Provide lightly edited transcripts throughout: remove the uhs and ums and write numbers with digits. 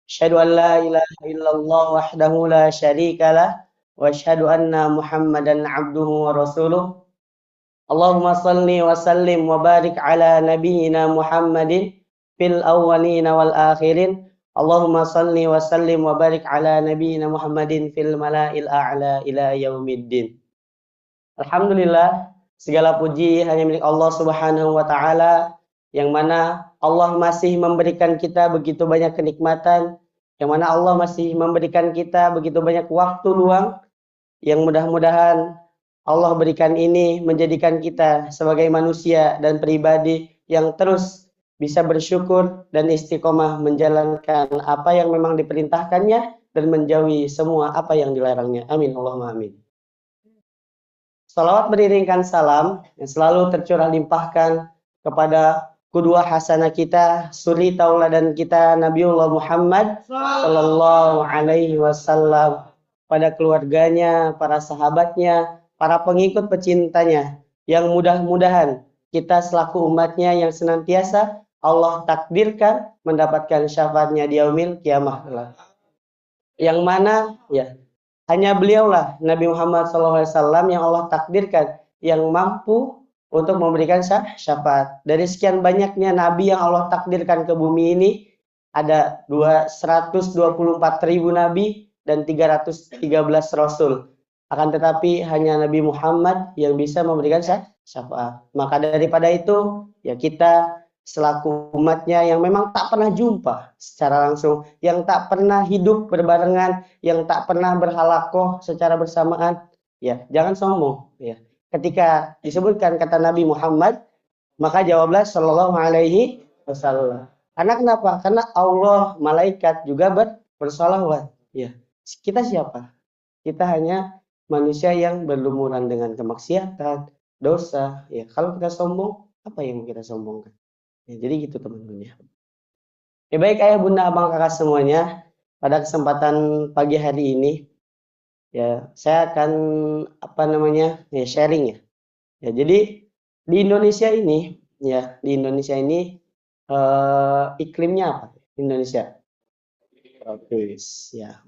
Asyhadu an la ilaha illallah wahdahu la syarika lah wa asyhadu anna Muhammadan abduhu wa rasuluh. Allahumma salli wa sallim wa barik ala nabiyyina Muhammadin fil awwalina wal akhirin. Allahumma salli wa sallim wa barik ala nabiyyina Muhammadin fil mala'il a'la ila yaumiddin. Alhamdulillah, segala puji hanya milik Allah Subhanahu wa taala yang mana Allah masih memberikan kita begitu banyak kenikmatan, yang mana Allah masih memberikan kita begitu banyak waktu luang yang mudah-mudahan Allah berikan ini menjadikan kita sebagai manusia dan pribadi yang terus bisa bersyukur dan istiqomah menjalankan apa yang memang diperintahkannya dan menjauhi semua apa yang dilarangnya. Amin Allahumma amin. Salawat beriringkan salam yang selalu tercurah limpahkan kepada kedua hasanah kita, suri tauladan kita Nabiullah Muhammad sallallahu alaihi wasallam, pada keluarganya, para sahabatnya, para pengikut pecintanya, yang mudah-mudahan kita selaku umatnya yang senantiasa Allah takdirkan mendapatkan syafaatnya di yaumil kiamah. Yang mana ya hanya beliaulah Nabi Muhammad SAW yang Allah takdirkan yang mampu untuk memberikan syafaat. Dari sekian banyaknya Nabi yang Allah takdirkan ke bumi ini, ada 124.000 Nabi dan 313 Rasul. Akan tetapi hanya Nabi Muhammad yang bisa memberikan syafaat. Maka daripada itu, ya kita selaku umatnya yang memang tak pernah jumpa secara langsung, yang tak pernah hidup berbarengan, yang tak pernah berhalakoh secara bersamaan, ya jangan sombong. Ya, ketika disebutkan kata Nabi Muhammad, maka jawablah Shallallahu Alaihi Wasallam. Karena kenapa? Karena Allah, malaikat juga bersolawat. Ya, kita siapa? Kita hanya manusia yang berlumuran dengan kemaksiatan, dosa. Ya, kalau kita sombong, apa yang kita sombongkan? Ya, jadi gitu teman-teman ya. Ya baik ayah bunda abang kakak semuanya, pada kesempatan pagi hari ini ya saya akan ya sharing ya. Ya jadi di Indonesia ini iklimnya apa? Indonesia tropis ya.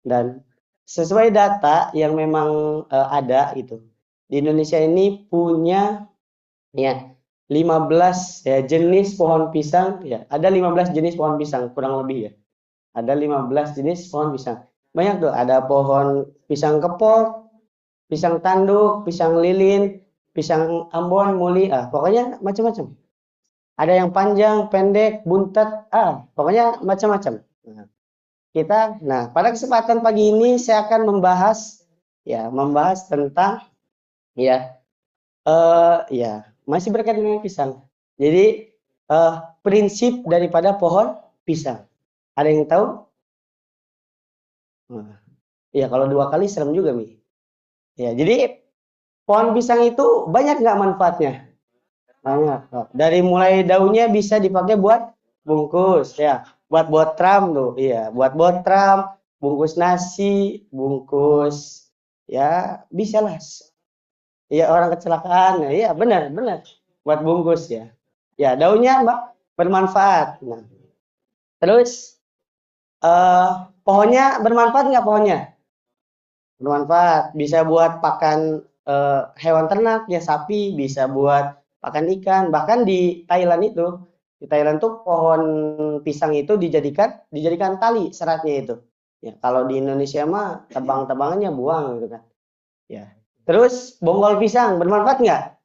Dan sesuai data yang memang ada itu, di Indonesia ini punya ya 15 ya jenis pohon pisang ya. Ada 15 jenis pohon pisang kurang lebih ya. Ada 15 jenis pohon pisang. Banyak tuh, ada pohon pisang kepok, pisang tanduk, pisang lilin, pisang Ambon, muli, pokoknya macam-macam. Ada yang panjang, pendek, buntet, pokoknya macam-macam. Pada kesempatan pagi ini saya akan membahas tentang ya masih berkaitan dengan pisang. Jadi prinsip daripada pohon pisang. Ada yang tahu? Ya kalau 2 kali serem juga Mi. Ya jadi pohon pisang itu banyak nggak manfaatnya? Banyak. Dari mulai daunnya bisa dipakai buat bungkus ya, buat botram tuh, iya, buat botram, bungkus nasi, bungkus ya bisa lah. Iya orang kecelakaan, iya benar, buat bungkus ya. Ya daunnya bermanfaat. Nah, terus pohonnya bermanfaat nggak pohonnya? Bermanfaat, bisa buat pakan hewan ternak ya sapi, bisa buat pakan ikan. Bahkan di Thailand tuh pohon pisang itu dijadikan tali seratnya itu. Ya kalau di Indonesia mah tebang-tebangannya buang gitu kan. Ya. Terus bonggol pisang bermanfaat nggak?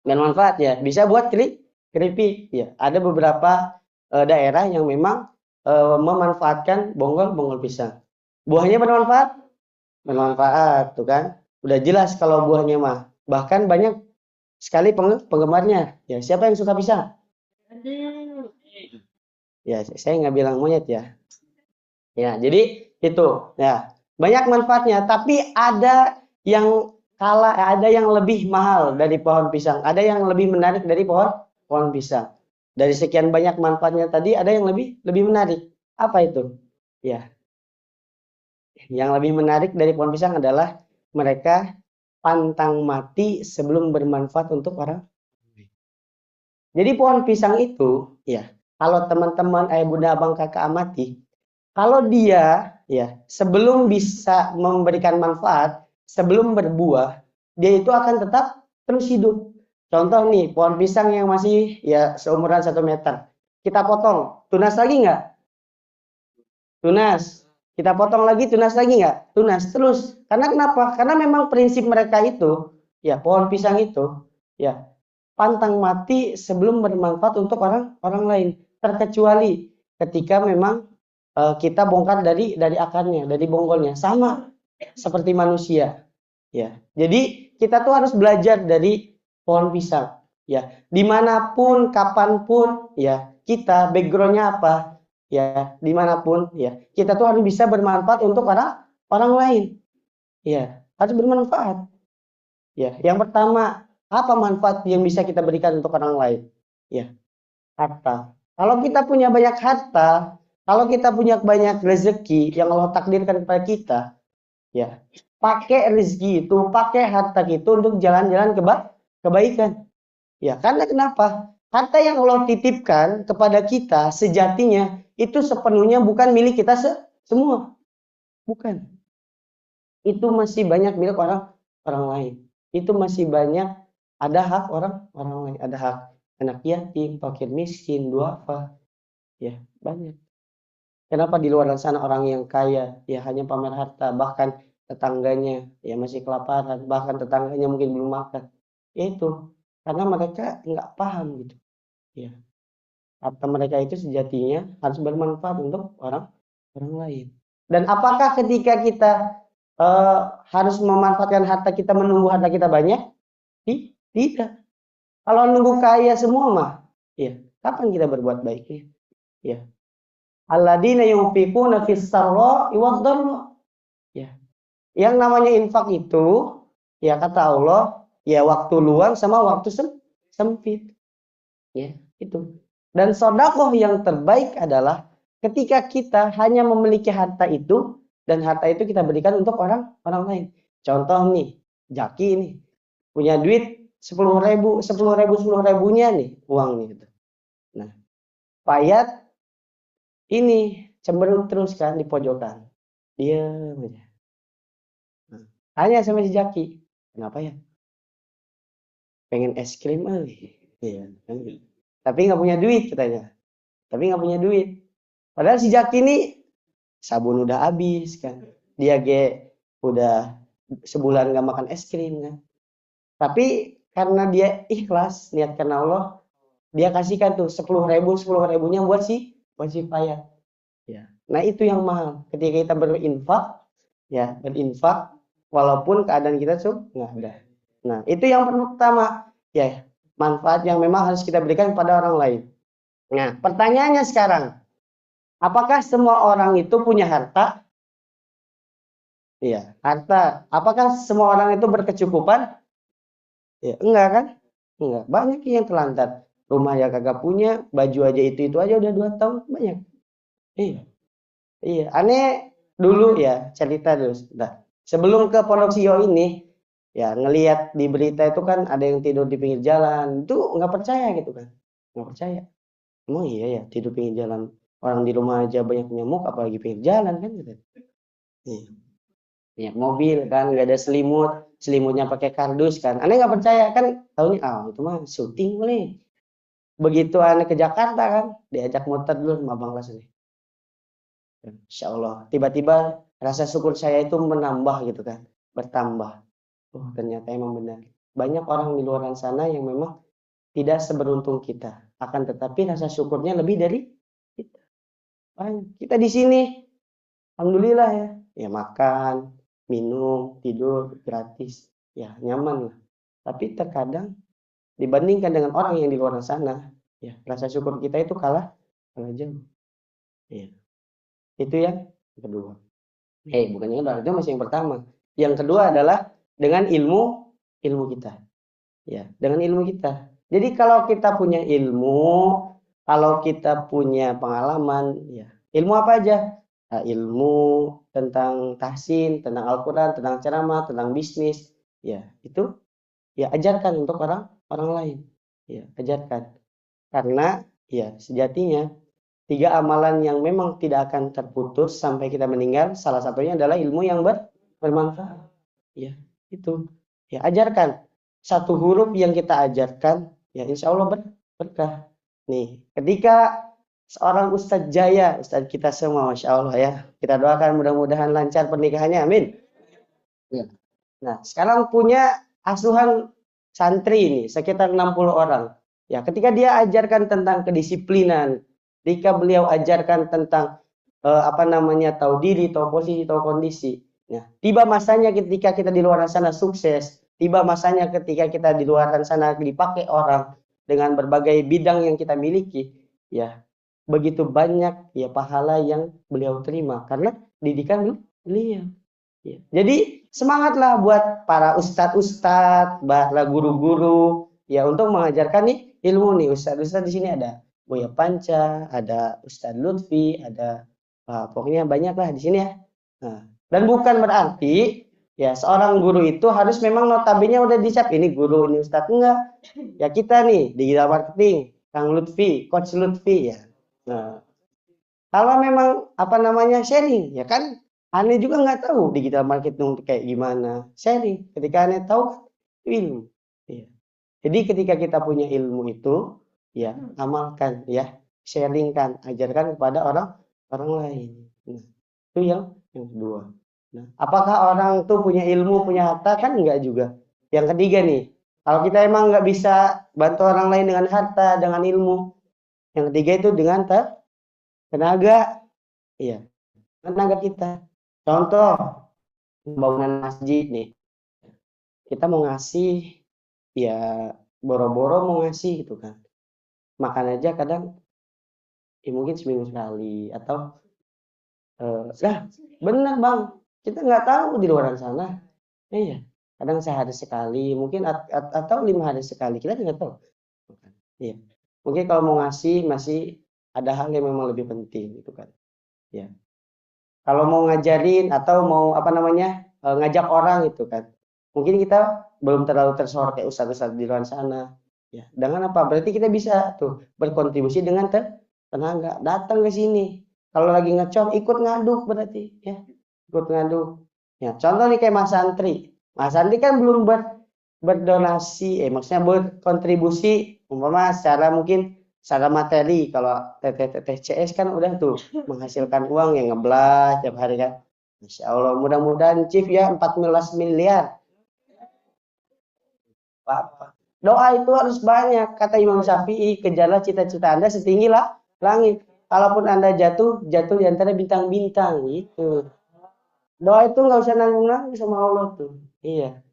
Bermanfaat ya. Bisa buat keripik ya. Ada beberapa daerah yang memang memanfaatkan bonggol pisang. Buahnya bermanfaat? Bermanfaat tuh kan. Udah jelas kalau buahnya mah. Bahkan banyak sekali penggemarnya. Ya, siapa yang suka pisang? Ya, saya nggak bilang monyet ya. Ya, jadi itu ya. Banyak manfaatnya, tapi ada yang ada yang lebih mahal dari pohon pisang, ada yang lebih menarik dari pohon pisang. Dari sekian banyak manfaatnya tadi, ada yang lebih menarik. Apa itu? Ya, yang lebih menarik dari pohon pisang adalah mereka pantang mati sebelum bermanfaat untuk orang. Jadi pohon pisang itu, ya, kalau teman-teman ayah bunda abang kakak amati, Kalau dia ya sebelum bisa memberikan manfaat, sebelum berbuah, dia itu akan tetap terus hidup. Contoh nih, pohon pisang yang masih ya seumuran 1 meter. Kita potong, tunas lagi nggak? Tunas. Kita potong lagi, tunas lagi nggak? Tunas terus. Karena kenapa? Karena memang prinsip mereka itu, ya pohon pisang itu, ya pantang mati sebelum bermanfaat untuk orang lain. Terkecuali ketika memang kita bongkar dari akarnya, dari bonggolnya. Sama seperti manusia. Ya, jadi kita tuh harus belajar dari pohon pisang. Ya, dimanapun, kapanpun, ya kita backgroundnya apa, ya dimanapun, ya kita tuh harus bisa bermanfaat untuk orang lain. Ya, harus bermanfaat. Ya, yang pertama, apa manfaat yang bisa kita berikan untuk orang lain? Ya, harta. Kalau kita punya banyak harta, kalau kita punya banyak rezeki yang Allah takdirkan kepada kita, ya pakai rezeki itu, pakai harta itu untuk jalan-jalan kebaikan. Ya, karena kenapa? Harta yang Allah titipkan kepada kita sejatinya itu sepenuhnya bukan milik kita semua, bukan. Itu masih banyak milik orang lain. Itu masih banyak ada hak orang lain, ada hak anak yatim, fakir miskin, duafa, ya banyak. Kenapa di luar sana orang yang kaya ya hanya pamer harta, bahkan tetangganya ya masih kelaparan, bahkan tetangganya mungkin belum makan. Itu karena mereka nggak paham gitu. Ya, harta mereka itu sejatinya harus bermanfaat untuk orang lain. Dan apakah ketika kita harus memanfaatkan harta kita menunggu harta kita banyak? Tidak. Kalau nunggu kaya semua mah, ya kapan kita berbuat baiknya? Ya. Alladzina yunfiquna fis sarra'i wad dharra. Ya. Yang namanya infak itu, ya kata Allah, ya waktu luang sama waktu sempit. Ya, itu. Dan sodakoh yang terbaik adalah ketika kita hanya memiliki harta itu dan harta itu kita berikan untuk orang lain. Contoh nih, Jaki nih punya duit 10.000, 10.000, 10.000-nya nih uang nih. Gitu. Nah, Payat ini cemberut terus kan di pojokan. Diam aja. Nah, tanya sama si Jaki, kenapa ya? Pengen es krim Iya, kan gitu. Tapi nggak punya duit katanya. Tapi nggak punya duit. Padahal si Jaki ini sabun udah habis kan. Dia udah sebulan nggak makan es krim kan. Tapi karena dia ikhlas niat karena Allah, dia kasihkan tuh 10.000, 10.000-nya buat si Payat. Ya. Nah itu yang mahal. Ketika kita berinfak, ya berinfak, walaupun keadaan kita tuh nggak ada. Nah itu yang pertama, ya manfaat yang memang harus kita berikan kepada orang lain. Nah pertanyaannya sekarang, apakah semua orang itu punya harta? Iya, harta. Apakah semua orang itu berkecukupan? Ya, enggak kan? Enggak. Banyak yang terlantar. Rumah ya kagak punya, baju aja itu aja udah 2 tahun banyak. Iya. Iya, aneh dulu ya cerita dulu. Nah, sebelum ke Pondok Sio ini, ya ngelihat di berita itu kan ada yang tidur di pinggir jalan, itu nggak percaya gitu kan, nggak percaya. Emang iya ya tidur pinggir jalan, orang di rumah aja banyak nyamuk, apalagi pinggir jalan kan gitu. Iya. Banyak mobil kan, nggak ada selimut, selimutnya pakai kardus kan. Aneh nggak percaya kan, tahunya itu mah syuting nih. Begitu aneh ke Jakarta kan, diajak muter dulu sama Bang Las nih. Insya Allah tiba-tiba rasa syukur saya itu menambah gitu kan, bertambah. Oh ternyata emang benar, banyak orang di luar sana yang memang tidak seberuntung kita, akan tetapi rasa syukurnya lebih dari kita. Kita di sini alhamdulillah ya makan, minum, tidur gratis, ya nyaman lah. Tapi terkadang dibandingkan dengan orang yang di luar sana, ya rasa syukur kita itu kalah jauh. Ya, itu yang kedua. Bukan yang kedua, itu masih yang pertama. Yang kedua adalah dengan ilmu kita. Ya, dengan ilmu kita. Jadi kalau kita punya ilmu, kalau kita punya pengalaman, ya, ilmu apa aja? Nah, ilmu tentang tahsin, tentang Al-Qur'an, tentang ceramah, tentang bisnis, ya, itu ya ajarkan untuk orang lain. Ya, ajarkan. Karena ya sejatinya tiga amalan yang memang tidak akan terputus sampai kita meninggal. Salah satunya adalah ilmu yang bermanfaat. Ya, itu. Ya, ajarkan. Satu huruf yang kita ajarkan, ya insya Allah berkah. Nih, ketika seorang Ustadz Jaya, Ustadz kita semua, Masya Allah ya. Kita doakan mudah-mudahan lancar pernikahannya, amin. Ya. Nah, sekarang punya asuhan santri ini, sekitar 60 orang. Ya, ketika dia ajarkan tentang kedisiplinan, ketika beliau ajarkan tentang apa namanya, tahu diri, tahu posisi, tahu kondisi. Nah, tiba masanya ketika kita di luar sana sukses, tiba masanya ketika kita di luar sana dipakai orang dengan berbagai bidang yang kita miliki, ya begitu banyak ya pahala yang beliau terima karena didikan beliau. Ya. Jadi semangatlah buat para ustadz-ustadz, para guru-guru ya untuk mengajarkan nih ilmu nih. Ustadz-ustadz di sini ada Buya Panca, ada Ustadz Lutfi, ada pokoknya banyak lah di sini ya. Nah, dan bukan berarti ya seorang guru itu harus memang notabene udah dicap ini guru ini ustadz, enggak. Ya kita nih di digital marketing, Kang Lutfi, Coach Lutfi ya. Nah, kalau memang apa namanya sharing ya kan, aneh juga nggak tahu digital marketing kayak gimana. Sharing, ketika aneh tahu ilmu. Ya. Jadi ketika kita punya ilmu itu, ya amalkan, ya sharingkan, ajarkan kepada orang orang lain. Nah, itu yang kedua. Nah, apakah orang tuh punya ilmu, punya harta kan enggak juga. Yang ketiga nih, kalau kita emang nggak bisa bantu orang lain dengan harta, dengan ilmu, yang ketiga itu dengan tenaga, iya, tenaga kita. Contoh pembangunan masjid nih, kita mau ngasih, ya boro-boro mau ngasih gitu kan. Makan aja kadang, ya mungkin seminggu sekali atau bener bang, kita nggak tahu di luar sana. Iya, kadang sehari sekali, mungkin atau 5 hari sekali, kita nggak tahu. Iya, mungkin kalau mau ngasih masih ada hal yang memang lebih penting gitu kan. Ya, kalau mau ngajarin atau mau apa namanya ngajak orang gitu kan, mungkin kita belum terlalu tersorot kayak ustadz-ustadz di luar sana. Ya, dengan apa? Berarti kita bisa tuh berkontribusi dengan tenaga, datang ke sini. Kalau lagi ngecom, ikut ngaduk berarti, ya, ikut ngaduk. Ya, contoh nih kayak Mas Santri. Mas Santri kan belum berdonasi, maksudnya berkontribusi, umpama secara mungkin secara materi. Kalau TTTCS kan udah tuh menghasilkan uang yang ngeblas tiap hari kan. Masya Allah, mudah-mudahan Chief ya 14 miliar. Apa? Doa itu harus banyak. Kata Imam Syafi'i, kejarlah cita-cita Anda setinggi langit. Kalaupun Anda jatuh, jatuh di antara bintang-bintang gitu. Doa itu nggak usah nanggung-nanggung sama Allah tuh. Iya.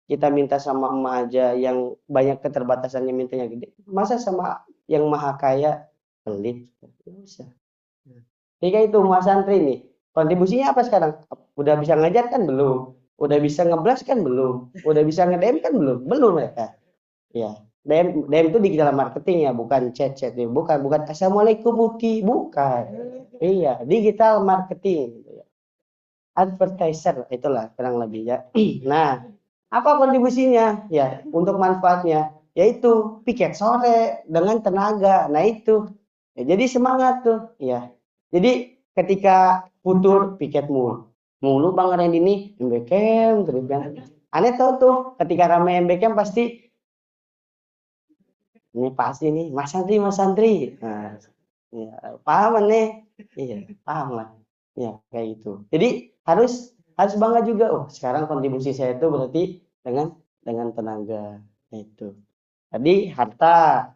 Kita minta sama emak aja yang banyak keterbatasannya mintanya gede. Masa sama yang maha kaya pelit? Nggak usah. Jika itu Mas Santri nih, kontribusinya apa sekarang? Udah bisa ngajar kan belum? Udah bisa ngeblas kan belum? Udah bisa nge-DM kan belum? Belum mereka. Ya, DM itu digital marketing ya, bukan chat-chat ya, bukan Assalamualaikum Uki, bukan. Iya, digital marketing gitu ya. Advertiser itulah kurang lebih ya. Nah, apa kontribusinya? Ya, untuk manfaatnya yaitu piket sore dengan tenaga. Nah, itu. Ya, jadi semangat tuh, ya. Jadi ketika putur piket mulu Bang Randy ini MBKM terus kan. Aneh tahu tuh ketika ramai MBKM pasti ini pasti nih Mas Santri. Nah, ya, paham nih. Iya, paham lah. Ya, kayak gitu. Jadi harus harus bangga juga. Oh, sekarang kontribusi saya itu berarti dengan tenaga. Itu. Tadi harta,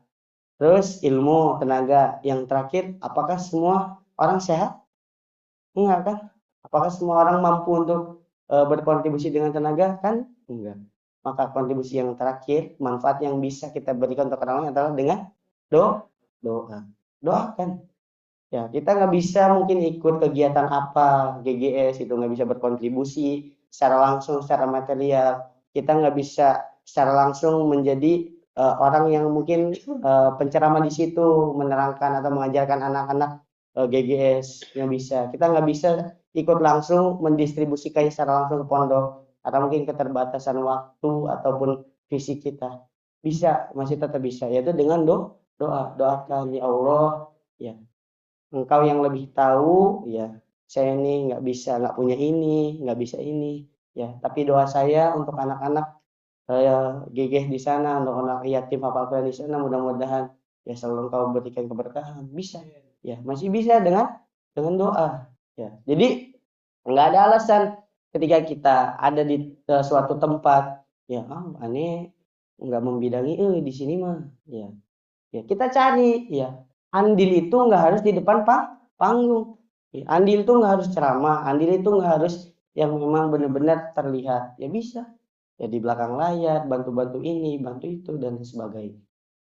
terus ilmu, tenaga. Yang terakhir, apakah semua orang sehat? Enggak kan? Apakah semua orang mampu untuk berkontribusi dengan tenaga? Kan enggak. Maka kontribusi yang terakhir, manfaat yang bisa kita berikan untuk orang lain adalah dengan doa. Doakan. Ya, kita nggak bisa mungkin ikut kegiatan apa, GGS itu nggak bisa berkontribusi secara langsung, secara material. Kita nggak bisa secara langsung menjadi orang yang mungkin penceramah di situ, menerangkan atau mengajarkan anak-anak GGS yang bisa. Kita nggak bisa ikut langsung mendistribusikannya secara langsung ke pondok, atau mungkin keterbatasan waktu ataupun fisik kita. Bisa, masih tetap bisa, yaitu dengan doa. Doakan ya Allah, ya engkau yang lebih tahu, ya saya ini nggak bisa, nggak punya ini, nggak bisa ini, ya. Tapi doa saya untuk anak-anak Gegeh di sana, untuk anak yatim apa-apa di sana, mudah-mudahan ya selalu engkau berikan keberkahan. Bisa, ya masih bisa dengan doa, ya. Jadi nggak ada alasan ketika kita ada di suatu tempat, ya aneh nggak membidangi di sini mah, ya. Ya kita cari, ya andil itu nggak harus di depan panggung. Ya, andil itu nggak harus ceramah, andil itu nggak harus yang memang benar-benar terlihat. Ya bisa, ya di belakang layar, bantu-bantu ini, bantu itu dan sebagainya.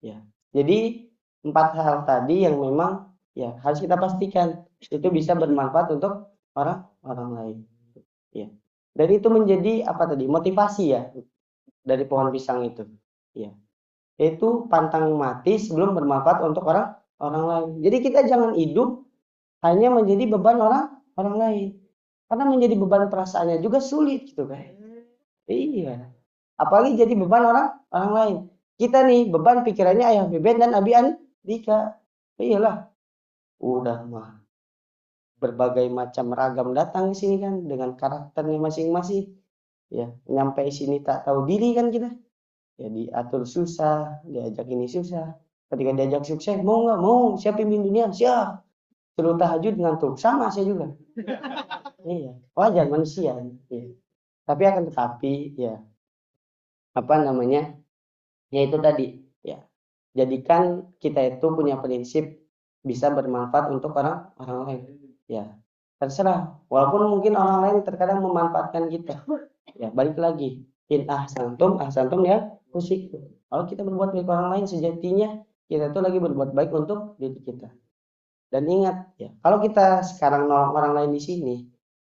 Ya, jadi 4 hal tadi yang memang ya harus kita pastikan itu bisa bermanfaat untuk orang lain. Ya, dan itu menjadi apa tadi motivasi ya dari pohon pisang itu. Ya, yaitu pantang mati sebelum bermanfaat untuk orang lain. Jadi kita jangan hidup hanya menjadi beban orang lain. Karena menjadi beban perasaannya juga sulit gitu kan. Iya. Apalagi jadi beban orang lain. Kita nih beban pikirannya Ayah Beben dan Abi Andika. Iyalah, udah mah berbagai macam ragam datang ke sini kan dengan karakternya masing-masing. Ya, nyampe sini tak tahu diri kan kita. Ya diatur susah, diajak ini susah. Ketika diajak sukses, mau nggak? Mau. Siap pimpin dunia? Siap. Suruh tahajud ngantuk. Sama saya juga. Iya, wajar manusia. Ya. Tapi akan tetapi, ya apa namanya? Ya itu tadi. Ya, jadikan kita itu punya prinsip bisa bermanfaat untuk orang lain. Ya, terserah. Walaupun mungkin orang lain terkadang memanfaatkan kita. Ya, balik lagi. In ahsantum ya musik. Kalau kita berbuat baik orang lain sejatinya kita itu lagi berbuat baik untuk diri kita. Dan ingat ya, kalau kita sekarang nolong orang lain di sini,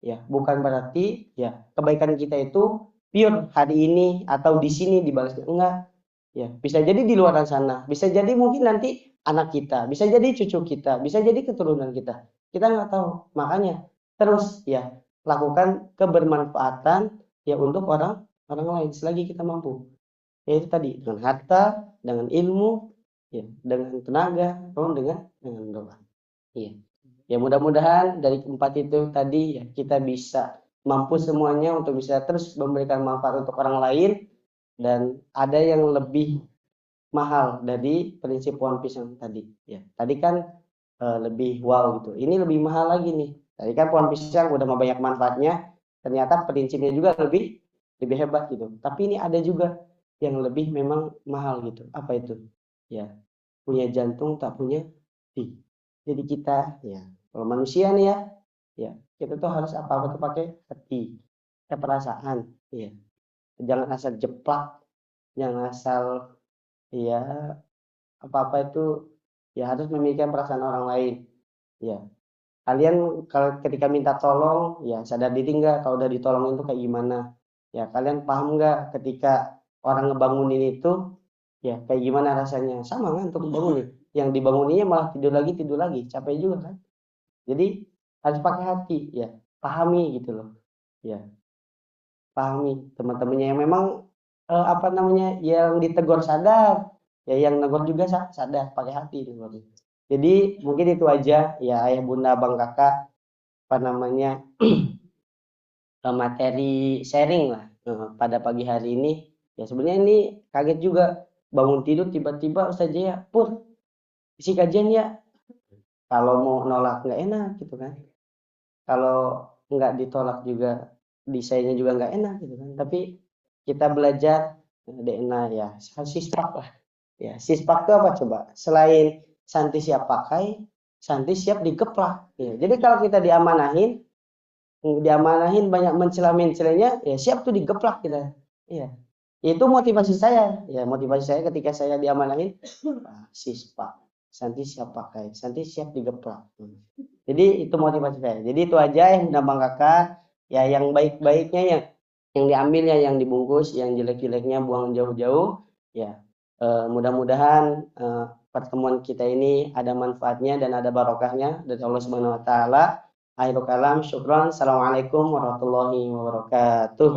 ya bukan berarti ya kebaikan kita itu pure hari ini atau di sini dibalasnya enggak. Ya, bisa jadi di luar sana, bisa jadi mungkin nanti anak kita, bisa jadi cucu kita, bisa jadi keturunan kita. Kita nggak tahu. Makanya terus ya lakukan kebermanfaatan ya untuk orang lain selagi kita mampu. Yaitu tadi dengan harta, dengan ilmu, ya, dengan tenaga, atau dengan doa. Iya. Ya mudah-mudahan dari keempat itu tadi ya kita bisa mampu semuanya untuk bisa terus memberikan manfaat untuk orang lain dan ada yang lebih mahal dari prinsip pohon pisang tadi. Ya, tadi kan lebih wow gitu. Ini lebih mahal lagi nih. Tadi kan pohon pisang udah banyak manfaatnya, ternyata prinsipnya juga lebih hebat gitu. Tapi ini ada juga yang lebih memang mahal gitu. Apa itu? Ya, punya jantung tak punya hati. Jadi kita ya kalau manusia nih ya kita tuh harus apa-apa tuh pakai hati, pakai perasaan, ya. Jangan asal jeplak, jangan asal ya apa-apa itu ya harus memikirkan perasaan orang lain. Ya, kalian kalau ketika minta tolong ya sadar diri nggak kalau udah ditolong itu kayak gimana? Ya, kalian paham nggak ketika orang ngebangunin itu ya kayak gimana rasanya? Sama kan untuk bangunin. Yang dibanguninnya malah tidur lagi, capek juga kan? Jadi harus pakai hati ya, pahami gitu loh. Ya, pahami teman-temannya yang memang apa namanya yang ditegur sadar, ya yang negur juga sadar pakai hati negurnya. Jadi mungkin itu aja ya ayah bunda abang kakak apa namanya materi sharing lah pada pagi hari ini. Ya sebenarnya ini kaget juga bangun tidur tiba-tiba Ustaz Jaya pur isi kajian ya. Kalau mau nolak nggak enak gitu kan. Kalau nggak ditolak juga desainnya juga nggak enak gitu kan. Tapi kita belajar DNA ya sispak lah. Ya sispak itu apa coba? Selain santi siap pakai, santi siap digeplak. Ya, jadi kalau kita diamanahin banyak mencela-mencelanya, ya siap tuh digeplak kita. Iya. Itu motivasi saya. Ya, motivasi saya ketika saya diamanahin, sispak. Santi siap pakai, santi siap digeplak. Jadi itu motivasi saya. Jadi itu aja yang Bang Kakak. Ya yang baik-baiknya yang diambilnya, yang dibungkus, yang jelek-jeleknya buang jauh-jauh. Ya, mudah-mudahan pertemuan kita ini ada manfaatnya dan ada barokahnya dari Allah Subhanahu wa taala. Akhirul kalam, syukran. Assalamualaikum warahmatullahi wabarakatuh.